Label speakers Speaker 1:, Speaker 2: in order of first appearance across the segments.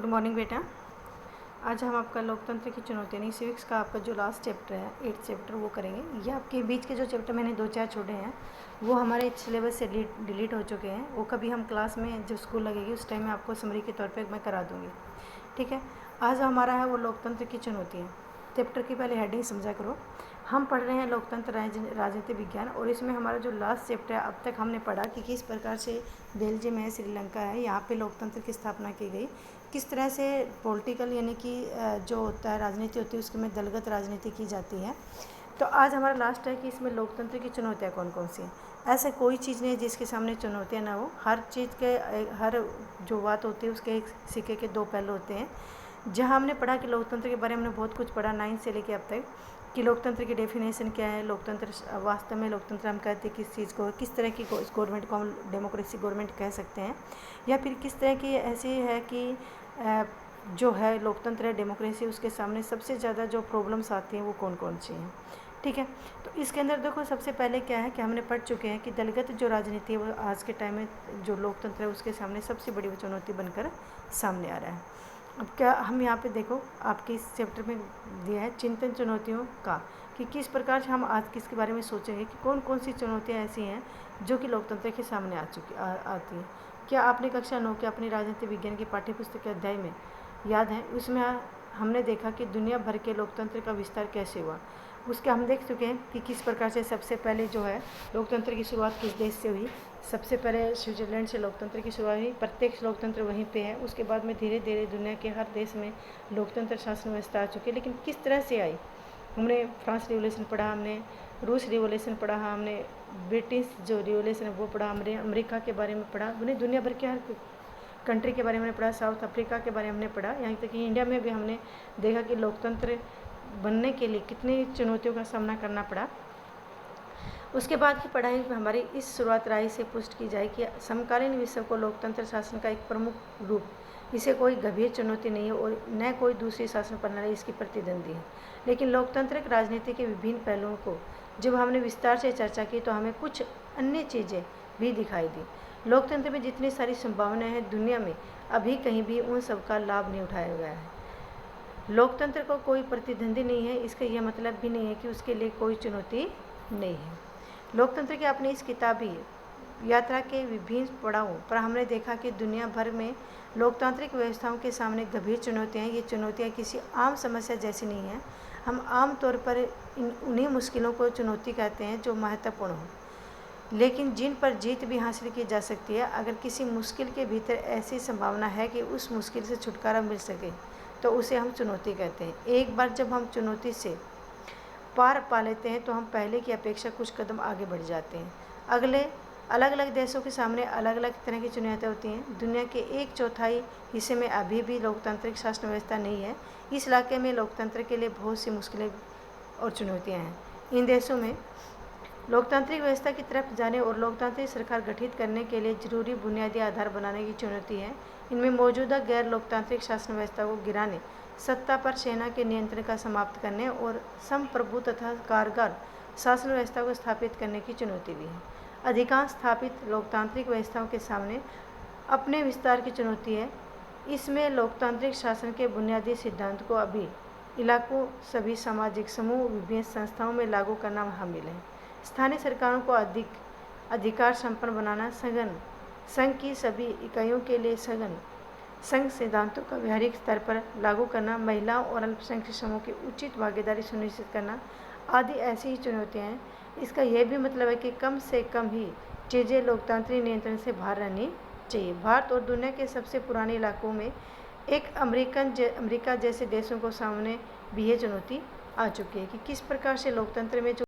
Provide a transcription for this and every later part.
Speaker 1: Good morning बेटा। आज हम आपका लोकतंत्र की चुनौती यानी सिविक्स का आपका जो लास्ट चैप्टर है 8th चैप्टर वो करेंगे। ये आपके बीच के जो चैप्टर मैंने 2-4 छोड़े हैं वो हमारे सिलेबस से डिलीट हो चुके हैं। वो कभी हम क्लास में जब स्कूल लगेगी उस टाइम में आपको समरी के तौर पे मैं करा दूँगी, ठीक है। आज हमारा है वो लोकतंत्र की चुनौतियाँ। चैप्टर की पहले हेडिंग समझा करो। हम पढ़ रहे हैं लोकतंत्र राजनीति विज्ञान और इसमें हमारा जो लास्ट चैप्टर है अब तक हमने पढ़ा कि किस प्रकार से बेल्जियम है, श्रीलंका है, यहाँ पे लोकतंत्र की स्थापना की गई, किस तरह से पॉलिटिकल यानी कि जो होता है राजनीति होती है उसके में दलगत राजनीति की जाती है। तो आज हमारा लास्ट है कि इसमें लोकतंत्र की चुनौतियाँ कौन कौन सी हैं। ऐसे कोई चीज़ नहीं है जिसके सामने चुनौतियाँ ना हो। हर चीज़ के हर जो बात होती है उसके एक सिक्के के दो पहलू होते हैं। जहाँ हमने पढ़ा कि लोकतंत्र के बारे में हमने बहुत कुछ पढ़ा 9th से लेकर अब तक कि लोकतंत्र की डेफिनेशन क्या है, लोकतंत्र वास्तव में लोकतंत्र हम कहते हैं किस चीज़ को, किस तरह की गवर्नमेंट को हम डेमोक्रेसी गवर्नमेंट कह सकते हैं, या फिर किस तरह की ऐसी है कि जो है लोकतंत्र है डेमोक्रेसी उसके सामने सबसे ज़्यादा जो प्रॉब्लम्स आती हैं वो कौन कौन सी हैं, ठीक है। तो इसके अंदर देखो सबसे पहले क्या है कि हमने पढ़ चुके हैं कि दलगत जो राजनीति है वो आज के टाइम में जो लोकतंत्र है उसके सामने सबसे बड़ी चुनौती बनकर सामने आ रहा है। अब क्या हम यहाँ पे देखो आपके इस चैप्टर में दिया है चिंतन चुनौतियों का कि किस प्रकार से हम आज किसके बारे में सोचेंगे कि कौन कौन सी चुनौतियाँ ऐसी हैं जो कि लोकतंत्र के सामने आती हैं। क्या आपने कक्षा 9 के अपनी राजनीति विज्ञान की पाठ्यपुस्तक के अध्याय में याद है, उसमें हमने देखा कि दुनिया भर के लोकतंत्र का विस्तार कैसे हुआ। उसके हम देख चुके हैं कि किस प्रकार से सबसे पहले जो है लोकतंत्र की शुरुआत किस देश से हुई। सबसे पहले स्विट्ज़रलैंड से लोकतंत्र की शुरुआत हुई, प्रत्येक लोकतंत्र वहीं पे है। उसके बाद में धीरे धीरे दुनिया के हर देश में लोकतंत्र शासन व्यवस्था आ चुकी है। लेकिन किस तरह से आई, हमने फ्रांस रिवोल्यूशन पढ़ा, हमने रूस रिवोल्यूशन पढ़ा, हमने ब्रिटिश जो रिवोल्यूशन है वो पढ़ा, हमने अमेरिका के बारे में पढ़ा, हमने दुनिया भर के हर कंट्री के बारे में पढ़ा, साउथ अफ्रीका के बारे में हमने पढ़ा, यहाँ तक कि इंडिया में भी हमने देखा कि लोकतंत्र बनने के लिए कितनी चुनौतियों का सामना करना पड़ा। उसके बाद की पढ़ाई में हमारी इस शुरुआत राय से पुष्ट की जाए कि समकालीन विश्व को लोकतंत्र शासन का एक प्रमुख रूप, इसे कोई गंभीर चुनौती नहीं है और न कोई दूसरी शासन प्रणाली इसकी प्रतिद्वंदी है। लेकिन लोकतांत्रिक राजनीति के विभिन्न पहलुओं को जब हमने विस्तार से चर्चा की तो हमें कुछ अन्य चीज़ें भी दिखाई दी। लोकतंत्र में जितनी सारी संभावनाएं हैं दुनिया में अभी कहीं भी उन सब का लाभ नहीं उठाया गया है। लोकतंत्र को कोई प्रतिद्वंदी नहीं है, इसका यह मतलब भी नहीं है कि उसके लिए कोई चुनौती नहीं है। लोकतंत्र की अपनी इस किताबी यात्रा के विभिन्न पड़ावों पर हमने देखा कि दुनिया भर में लोकतांत्रिक व्यवस्थाओं के सामने गंभीर चुनौतियाँ हैं। ये चुनौतियाँ किसी आम समस्या जैसी नहीं हैं। हम आम तौर पर उन्हीं मुश्किलों को चुनौती कहते हैं जो महत्वपूर्ण हो, लेकिन जिन पर जीत भी हासिल की जा सकती है। अगर किसी मुश्किल के भीतर ऐसी संभावना है कि उस मुश्किल से छुटकारा मिल सके तो उसे हम चुनौती कहते हैं। एक बार जब हम चुनौती से पार पा लेते हैं तो हम पहले की अपेक्षा कुछ कदम आगे बढ़ जाते हैं। अलग अलग देशों के सामने अलग अलग तरह की चुनौतियाँ होती हैं। दुनिया के 1/4 हिस्से में अभी भी लोकतांत्रिक शासन व्यवस्था नहीं है। इस इलाके में लोकतंत्र के लिए बहुत सी मुश्किलें और चुनौतियाँ हैं। इन देशों में लोकतांत्रिक व्यवस्था की तरफ जाने और लोकतांत्रिक सरकार गठित करने के लिए जरूरी बुनियादी आधार बनाने की चुनौती है। इनमें मौजूदा गैर लोकतांत्रिक शासन व्यवस्था को गिराने, सत्ता पर सेना के नियंत्रण का समाप्त करने और संप्रभु तथा कारगर शासन व्यवस्था को स्थापित करने की चुनौती भी है। अधिकांश स्थापित लोकतांत्रिक व्यवस्थाओं के सामने अपने विस्तार की चुनौती है। इसमें लोकतांत्रिक शासन के बुनियादी सिद्धांत को अभी इलाकों, सभी सामाजिक समूह, विभिन्न संस्थाओं में लागू करना शामिल है। स्थानीय सरकारों को अधिकार संपन्न बनाना, संघ की सभी इकाइयों के लिए संघ सिद्धांतों का व्यावहारिक स्तर पर लागू करना, महिलाओं और अल्पसंख्यक समूहों की उचित भागीदारी सुनिश्चित करना आदि ऐसी ही चुनौतियाँ हैं। इसका यह भी मतलब है कि कम से कम ही चीज़ें लोकतांत्रिक नियंत्रण से बाहर रहनी चाहिए। भारत और दुनिया के सबसे पुराने इलाकों में एक अमेरिका जैसे देशों को सामने भी ये चुनौती आ चुकी है कि किस प्रकार से लोकतंत्र में जो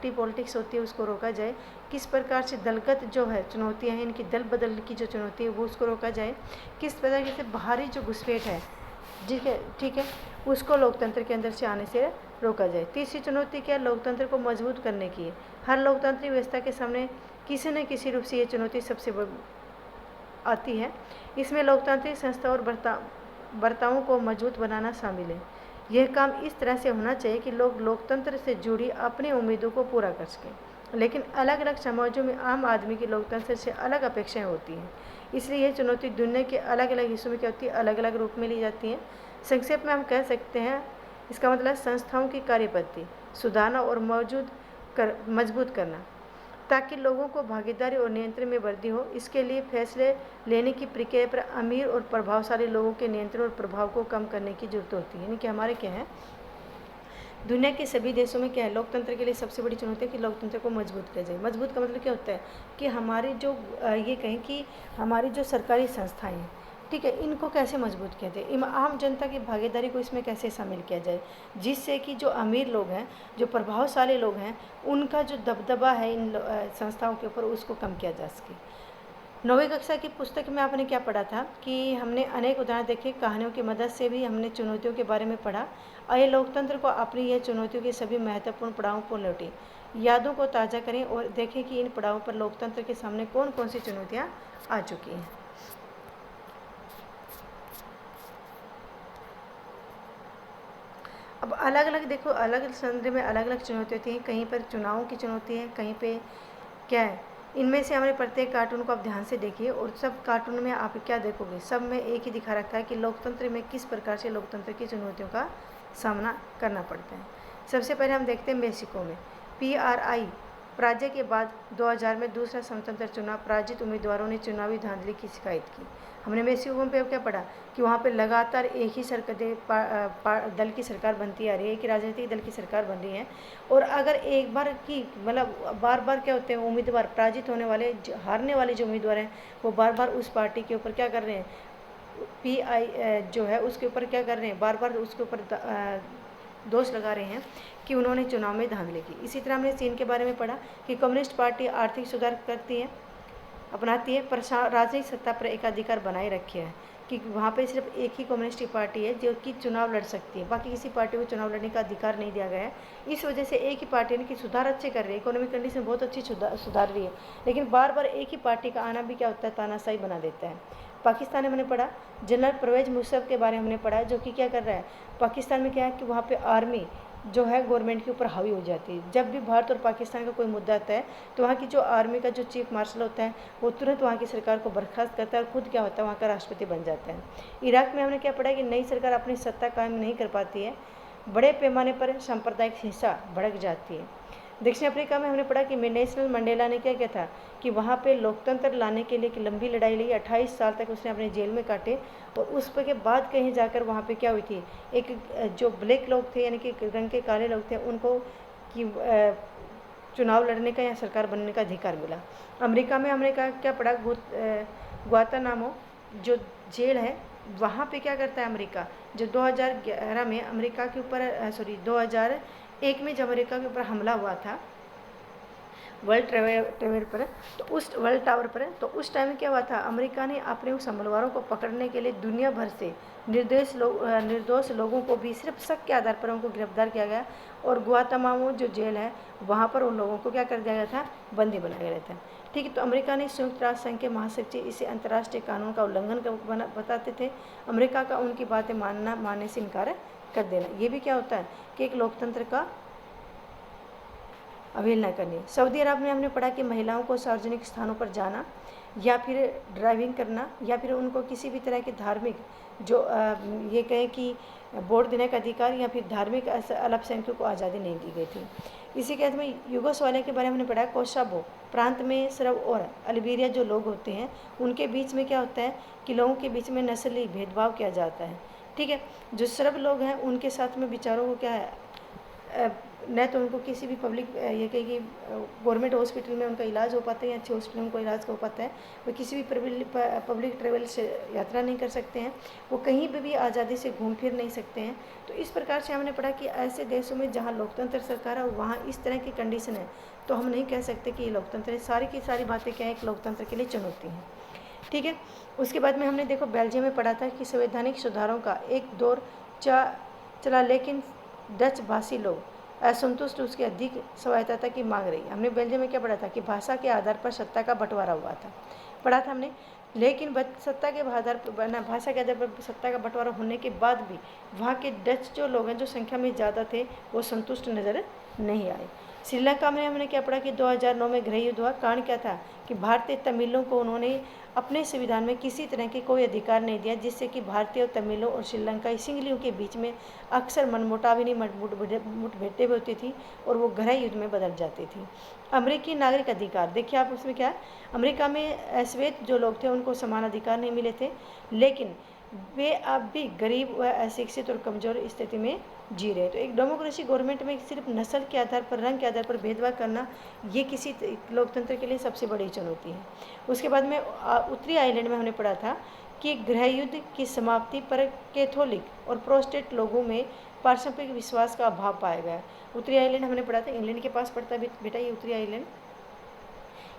Speaker 1: पॉलिटिक्स होती है उसको रोका जाए, किस प्रकार से दलगत जो है चुनौतियाँ हैं, इनकी दल बदल की जो चुनौती है वो उसको रोका जाए, किस प्रकार से बाहरी जो घुसपैठ है ठीक है उसको लोकतंत्र के अंदर से आने से रोका जाए। तीसरी चुनौती क्या, लोकतंत्र को मजबूत करने की है। हर लोकतांत्रिक व्यवस्था के सामने किसी न किसी रूप से ये चुनौती सबसे आती है। इसमें लोकतांत्रिक संस्था और बर्तावों को मजबूत बनाना शामिल है। यह काम इस तरह से होना चाहिए कि लोग लोकतंत्र से जुड़ी अपनी उम्मीदों को पूरा कर सकें। लेकिन अलग अलग समाजों में आम आदमी की लोकतंत्र से अलग अपेक्षाएं होती हैं। इसलिए ये चुनौती दुनिया के अलग अलग हिस्सों में क्या होती है, अलग अलग रूप में ली जाती हैं। संक्षेप में हम कह सकते हैं, इसका मतलब संस्थाओं की कार्यपद्धति सुधारना और मजबूत करना ताकि लोगों को भागीदारी और नियंत्रण में वृद्धि हो। इसके लिए फैसले लेने की प्रक्रिया पर अमीर और प्रभावशाली लोगों के नियंत्रण और प्रभाव को कम करने की जरूरत होती है। यानी कि हमारे क्या है, दुनिया के सभी देशों में क्या है, लोकतंत्र के लिए सबसे बड़ी चुनौती है कि लोकतंत्र को मजबूत किया जाए। मजबूत का मतलब क्या होता है कि हमारी जो ये कहें कि हमारी जो सरकारी संस्थाएं हैं, ठीक है, इनको कैसे मजबूत किया जाए, आम जनता की भागीदारी को इसमें कैसे शामिल किया जाए, जिससे कि जो अमीर लोग हैं, जो प्रभावशाली लोग हैं, उनका जो दबदबा है इन संस्थाओं के ऊपर, उसको कम किया जा सके। 9वीं कक्षा की पुस्तक में आपने क्या पढ़ा था कि हमने अनेक उदाहरण देखे, कहानियों की मदद से भी हमने चुनौतियों के बारे में पढ़ा। आइए लोकतंत्र को अपनी यह चुनौतियों के सभी महत्वपूर्ण पड़ावों को लौटें, यादों को ताज़ा करें और देखें कि इन पड़ावों पर लोकतंत्र के सामने कौन कौन सी चुनौतियाँ आ चुकी हैं। अब अलग अलग देखो, अलग अलग संदर्भ में अलग अलग चुनौती होती हैं। कहीं पर चुनावों की चुनौती है, कहीं पे क्या है, इनमें से हमारे प्रत्येक कार्टून को आप ध्यान से देखिए और सब कार्टून में आप क्या देखोगे, सब में एक ही दिखा रखा है कि लोकतंत्र में किस प्रकार से लोकतंत्र की चुनौतियों का सामना करना पड़ता है। सबसे पहले हम देखते हैं मेक्सिको में PRI पराजय के बाद 2000 में दूसरा स्वतंत्र चुनाव, पराजित उम्मीदवारों ने चुनावी धांधली की शिकायत की। हमने मेक्सिको पे क्या पढ़ा कि वहाँ पे लगातार एक ही दल की सरकार बनती आ रही है, एक ही राजनीतिक दल की सरकार बन रही है। और अगर एक बार की मतलब बार बार क्या होते हैं, उम्मीदवार पराजित होने वाले, हारने वाले जो उम्मीदवार हैं, वो बार बार उस पार्टी के ऊपर क्या कर रहे हैं, PI जो है उसके ऊपर क्या कर रहे हैं, बार बार उसके ऊपर दोष लगा रहे हैं कि उन्होंने चुनाव में धांधली की। इसी तरह हमने चीन के बारे में पढ़ा कि कम्युनिस्ट पार्टी आर्थिक सुधार करती है, अपनाती है, पर राजनीतिक सत्ता पर एकाधिकार बनाए रखे है कि वहाँ पे सिर्फ एक ही कम्युनिस्ट पार्टी है जो कि चुनाव लड़ सकती है, बाकी किसी पार्टी को चुनाव लड़ने का अधिकार नहीं दिया गया है। इस वजह से एक ही पार्टी ने कि सुधार अच्छे कर रही है, इकोनॉमिक कंडीशन बहुत अच्छी सुधार रही है, लेकिन बार बार एक ही पार्टी का आना भी क्या होता है, तानाशाही बना देता है। पाकिस्तान में हमने पढ़ा, जनरल परवेज मुशर्रफ के बारे में हमने पढ़ा, जो कि क्या कर रहा है, पाकिस्तान में क्या है कि वहाँ पे आर्मी जो है गवर्नमेंट के ऊपर हावी हो जाती है। जब भी भारत और पाकिस्तान का कोई मुद्दा आता है तो वहाँ की जो आर्मी का जो चीफ मार्शल होता है वो तुरंत वहाँ की सरकार को बर्खास्त करता है और खुद क्या होता है, वहाँ का राष्ट्रपति बन जाता है। इराक में हमने क्या पढ़ा कि नई सरकार अपनी सत्ता कायम नहीं कर पाती है, बड़े पैमाने पर सांप्रदायिक हिंसा भड़क जाती है। दक्षिण अफ्रीका में हमने पढ़ा कि नेल्सन मंडेला ने क्या किया था कि वहाँ पे लोकतंत्र लाने के लिए एक लंबी लड़ाई लड़ी, 28 साल तक उसने अपने जेल में काटे और उस पर के बाद कहीं जाकर वहाँ पे क्या हुई थी, एक जो ब्लैक लोग थे यानी कि रंग के काले लोग थे, उनको कि चुनाव लड़ने का या सरकार बनने का अधिकार मिला। अमेरिका में हमने क्या पढ़ा, ग्वांतानामो जो जेल है, वहाँ पे क्या करता है अमेरिका, जो 2011 में अमेरिका के ऊपर 2001 में जब अमेरिका के ऊपर हमला हुआ था वर्ल्ड टावर पर, तो उस वर्ल्ड टावर पर, तो उस टाइम क्या हुआ था, अमेरिका ने अपने उस हमलावरों को पकड़ने के लिए दुनिया भर से निर्दोष लोगों को भी सिर्फ शक के आधार पर उनको गिरफ्तार किया गया और गुआंतानामो जो जेल है वहाँ पर उन लोगों को क्या कर दिया गया था, बंदी बनाया गया था। ठीक है, तो अमेरिका ने संयुक्त राष्ट्र संघ के महासचिव इसे अंतर्राष्ट्रीय कानून का उल्लंघन बताते थे। अमेरिका का उनकी बातें मानने से इनकार कर देना, ये भी क्या होता है कि एक लोकतंत्र का अवहेलना करनी। सऊदी अरब में हमने पढ़ा कि महिलाओं को सार्वजनिक स्थानों पर जाना या फिर ड्राइविंग करना या फिर उनको किसी भी तरह के धार्मिक जो ये कहें कि वोट देने का अधिकार या फिर धार्मिक अल्पसंख्यकों को आज़ादी नहीं दी गई थी। इसी के में युगोस्लाविया के बारे में हमने पढ़ा, कोसोवो प्रांत में सर्ब और अल्बेनिया जो लोग होते हैं उनके बीच में क्या होता है कि लोगों के बीच में नस्ली भेदभाव किया जाता है। ठीक है, जो सर्ब लोग हैं उनके साथ में विचारों को क्या है, न तो उनको किसी भी पब्लिक ये कहे कि गवर्नमेंट हॉस्पिटल में उनका इलाज हो पाता है या अच्छे हॉस्पिटल में उनको इलाज हो पाता है, वो किसी भी पब्लिक ट्रेवल से यात्रा नहीं कर सकते हैं, वो कहीं पर भी आज़ादी से घूम फिर नहीं सकते हैं। तो इस प्रकार से हमने पढ़ा कि ऐसे देशों में जहाँ लोकतंत्र सरकार है वहाँ इस तरह की कंडीशन है, तो हम नहीं कह सकते कि ये लोकतंत्र है। सारी की सारी बातें क्या है, एक लोकतंत्र के लिए चुनौती हैं। ठीक है, उसके बाद में हमने देखो बेल्जियम में पढ़ा था कि संवैधानिक सुधारों का एक दौर चला, लेकिन डच भाषी लोग असंतुष्ट उसकी अधिक स्वायत्तता की मांग रही। हमने बेल्जियम में क्या पढ़ा था कि भाषा के आधार पर सत्ता का बंटवारा हुआ था, पढ़ा था हमने, लेकिन सत्ता के आधार पर भाषा के आधार पर सत्ता का बंटवारा होने के बाद भी वहाँ के डच जो लोग हैं जो संख्या में ज़्यादा थे वो संतुष्ट नज़र नहीं आए। श्रीलंका में हमने क्या पढ़ा कि 2009 में गृह युद्ध हुआ। कारण क्या था कि भारतीय तमिलों को उन्होंने अपने संविधान में किसी तरह के कोई अधिकार नहीं दिया, जिससे कि भारतीय और तमिलों और श्रीलंकाई सिंहलियों के बीच में अक्सर मनमुटाविनी मुठभेड़ें होती थी और वो गहराई युद्ध में बदल जाती थी। अमेरिकी नागरिक अधिकार, देखिए आप उसमें क्या है, अमेरिका में श्वेत जो लोग थे उनको समान अधिकार नहीं मिले थे, लेकिन वे अब भी गरीब व अशिक्षित और कमज़ोर स्थिति में जी रहे। तो एक डेमोक्रेसी गवर्नमेंट में सिर्फ नस्ल के आधार पर, रंग के आधार पर भेदभाव करना, ये किसी लोकतंत्र के लिए सबसे बड़ी चुनौती है। उसके बाद में उत्तरी आयरलैंड में हमने पढ़ा था कि गृह युद्ध की समाप्ति पर कैथोलिक और प्रोटेस्टेंट लोगों में पारस्परिक विश्वास का अभाव पाया गया। उत्तरी आयरलैंड हमने पढ़ा था, इंग्लैंड के पास पड़ता है बेटा ये उत्तरी आयरलैंड।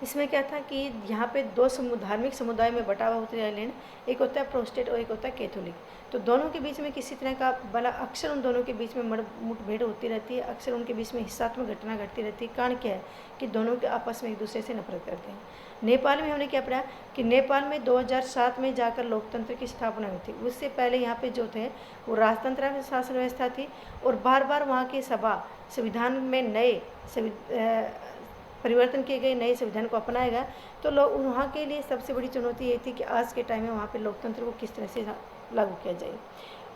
Speaker 1: इसमें क्या था कि यहाँ पे दो धार्मिक समुदाय में बटा हुआ उत्तरी आयरलैंड, एक होता है प्रोटेस्टेंट और एक होता है कैथोलिक। तो दोनों के बीच में किसी तरह का बला अक्सर उन दोनों के बीच में मुठभेड़ होती रहती है, अक्सर उनके बीच में हिंसात्मक घटना घटती रहती है। कारण क्या है कि दोनों के आपस में एक दूसरे से नफरत करते हैं। नेपाल में हमने क्या पढ़ा कि नेपाल में 2007 में जाकर लोकतंत्र की स्थापना हुई थी। उससे पहले यहाँ पे जो थे वो राजतंत्र शासन व्यवस्था थी और बार बार वहाँ की सभा संविधान में नए परिवर्तन किए गए, नए संविधान को अपनाया गया। तो लोग वहाँ के लिए सबसे बड़ी चुनौती ये थी कि आज के टाइम में वहाँ पे लोकतंत्र को किस तरह से लागू किया जाए।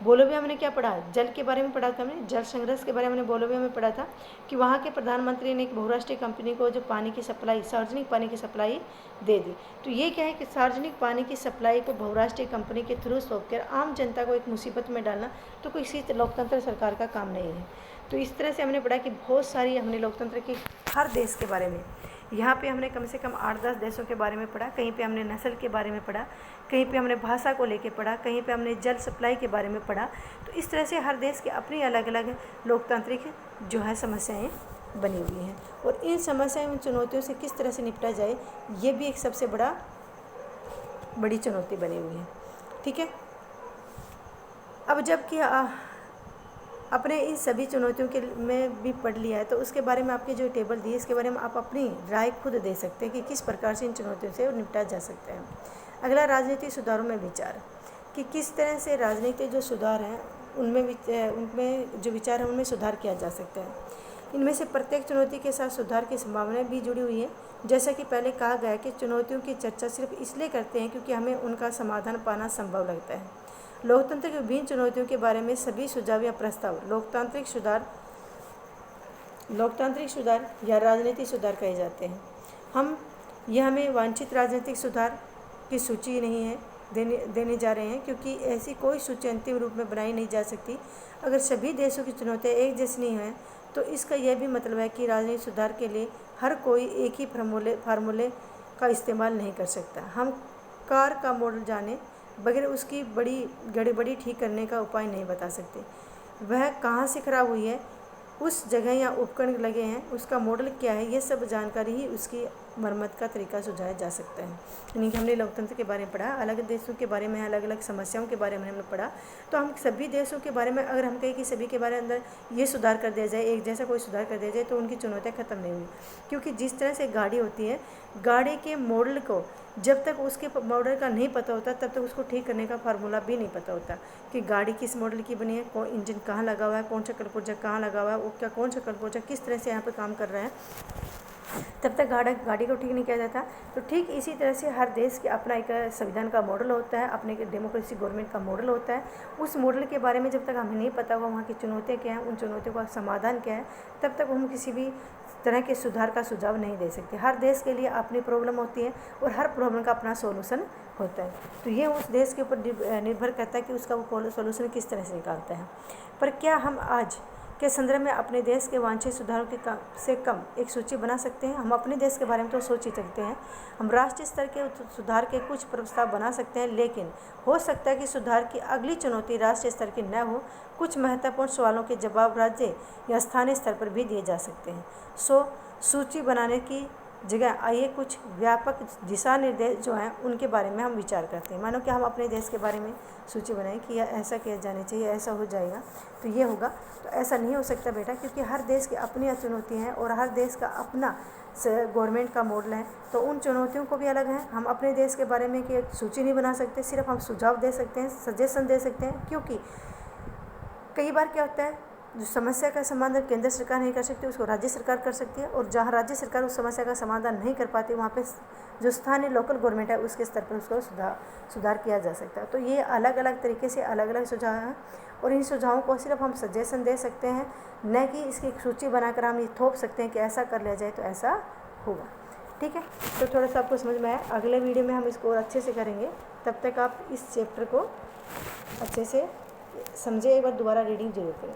Speaker 1: बोलोविया हमने क्या पढ़ा, जल के बारे में पढ़ा था हमने, जल संघर्ष के बारे में बोलोविया में पढ़ा था कि वहाँ के प्रधानमंत्री ने एक बहुराष्ट्रीय कंपनी को जो पानी की सप्लाई, सार्वजनिक पानी की सप्लाई दे दी। तो ये क्या है कि सार्वजनिक पानी की सप्लाई को बहुराष्ट्रीय कंपनी के थ्रू सौंप कर आम जनता को एक मुसीबत में डालना तो कोई किसी लोकतंत्र सरकार का काम नहीं है। तो इस तरह से हमने पढ़ा कि बहुत सारी हमने लोकतंत्र की हर देश के बारे में, यहाँ पे हमने कम से कम 8-10 देशों के बारे में पढ़ा, कहीं पे हमने नस्ल के बारे में पढ़ा, कहीं पे हमने भाषा को लेके पढ़ा, कहीं पे हमने जल सप्लाई के बारे में पढ़ा। तो इस तरह से हर देश की अपनी अलग अलग लोकतांत्रिक जो है समस्याएं बनी हुई हैं और इन समस्याओं इन चुनौतियों से किस तरह से निपटा जाए ये भी एक सबसे बड़ी चुनौती बनी हुई है। ठीक है, अब जबकि अपने इन सभी चुनौतियों के में भी पढ़ लिया है तो उसके बारे में आपके जो टेबल दिए इसके बारे में आप अपनी राय खुद दे सकते हैं कि किस प्रकार से इन चुनौतियों से निपटा जा सकता है। अगला, राजनीतिक सुधारों में विचार, कि किस तरह से राजनीतिक जो सुधार हैं उनमें जो विचार है उनमें सुधार किया जा सकता है। इनमें से प्रत्येक चुनौती के साथ सुधार की संभावनाएं भी जुड़ी हुई है। जैसा कि पहले कहा गया कि चुनौतियों की चर्चा सिर्फ इसलिए करते हैं क्योंकि हमें उनका समाधान पाना संभव लगता है। लोकतंत्र की विभिन्न चुनौतियों के बारे में सभी सुझाव या प्रस्ताव लोकतांत्रिक सुधार या राजनीतिक सुधार कहे जाते हैं। हमें वांछित राजनीतिक सुधार की सूची नहीं है देने जा रहे हैं क्योंकि ऐसी कोई सूची अंतिम रूप में बनाई नहीं जा सकती। अगर सभी देशों की चुनौतियाँ एक जैसी नहीं हैं तो इसका यह भी मतलब है कि राजनीतिक सुधार के लिए हर कोई एक ही फार्मूले का इस्तेमाल नहीं कर सकता। हम कार का मॉडल जाने बगैर उसकी बड़ी गड़बड़ी ठीक करने का उपाय नहीं बता सकते। वह कहाँ से खराब हुई है, उस जगह या उपकरण लगे हैं, उसका मॉडल क्या है, ये सब जानकारी ही उसकी मरम्मत का तरीका सुझाया जा सकता है। यानी कि हमने लोकतंत्र के बारे में पढ़ा, अलग देशों के बारे में, अलग अलग समस्याओं के बारे में हमने पढ़ा। तो हम सभी देशों के बारे में अगर हम कहें कि सभी के बारे अंदर ये सुधार कर दिया जाए, एक जैसा कोई सुधार कर दिया जाए तो उनकी चुनौतियाँ ख़त्म नहीं हुई। क्योंकि जिस तरह से गाड़ी होती है, गाड़ी के मॉडल को जब तक उसके मॉडल का नहीं पता होता तब तक उसको ठीक करने का फार्मूला भी नहीं पता होता कि गाड़ी किस मॉडल की बनी है, कौन इंजन कहाँ लगा हुआ है, कौन सा कलपुर्जा कहाँ लगा हुआ है, वो क्या कौन सा कलपुर्जा किस तरह से यहाँ पे काम कर रहा है, तब तक गाड़ी को ठीक नहीं किया जाता। तो ठीक इसी तरह से हर देश के अपना एक संविधान का मॉडल होता है, अपने डेमोक्रेसी गवर्नमेंट का मॉडल होता है। उस मॉडल के बारे में जब तक हमें नहीं पता होगा वहाँ की चुनौतियाँ क्या हैं, उन चुनौतियों का समाधान क्या है, तब तक हम किसी भी तरह के सुधार का सुझाव नहीं दे सकते। हर देश के लिए अपनी प्रॉब्लम होती है और हर प्रॉब्लम का अपना सॉल्यूशन होता है। तो ये उस देश के ऊपर निर्भर करता है कि उसका वो सॉल्यूशन किस तरह से निकालता है। पर क्या हम आज के संदर्भ में अपने देश के वांछित सुधारों के से कम एक सूची बना सकते हैं? हम अपने देश के बारे में तो सोच ही सकते हैं, हम राष्ट्रीय स्तर के सुधार के कुछ प्रस्ताव बना सकते हैं, लेकिन हो सकता है कि सुधार की अगली चुनौती राष्ट्रीय स्तर की न हो। कुछ महत्वपूर्ण सवालों के जवाब राज्य या स्थानीय स्तर पर भी दिए जा सकते हैं। सूची बनाने की जगह आइए कुछ व्यापक दिशा निर्देश जो हैं उनके बारे में हम विचार करते हैं। मानो कि हम अपने देश के बारे में सूची बनाएं कि ऐसा किया जाना चाहिए, ऐसा हो जाएगा तो ये होगा। तो ऐसा नहीं हो सकता बेटा, क्योंकि हर देश की अपनी चुनौतियाँ हैं और हर देश का अपना गवर्नमेंट का मॉडल है। तो उन चुनौतियों को भी अलग है। हम अपने देश के बारे में कि सूची नहीं बना सकते, सिर्फ हम सुझाव दे सकते हैं, सजेशन दे सकते हैं। क्योंकि कई बार क्या होता है जो समस्या का समाधान केंद्र सरकार नहीं कर सकती उसको राज्य सरकार कर सकती है, और जहाँ राज्य सरकार उस समस्या का समाधान नहीं कर पाती वहाँ पे जो स्थानीय लोकल गवर्नमेंट है उसके स्तर पर उसको सुधार किया जा सकता है। तो ये अलग अलग तरीके से अलग अलग सुझाव हैं, और इन सुझावों को सिर्फ हम सजेशन दे सकते हैं, न कि इसकी एक सूची बनाकर हम ये थोप सकते हैं कि ऐसा कर लिया जाए तो ऐसा होगा। ठीक है, तो थोड़ा सा आपको समझ में आया। अगले वीडियो में हम इसको और अच्छे से करेंगे, तब तक आप इस चैप्टर को अच्छे से समझे, एक बार दोबारा रीडिंग जरूर करें।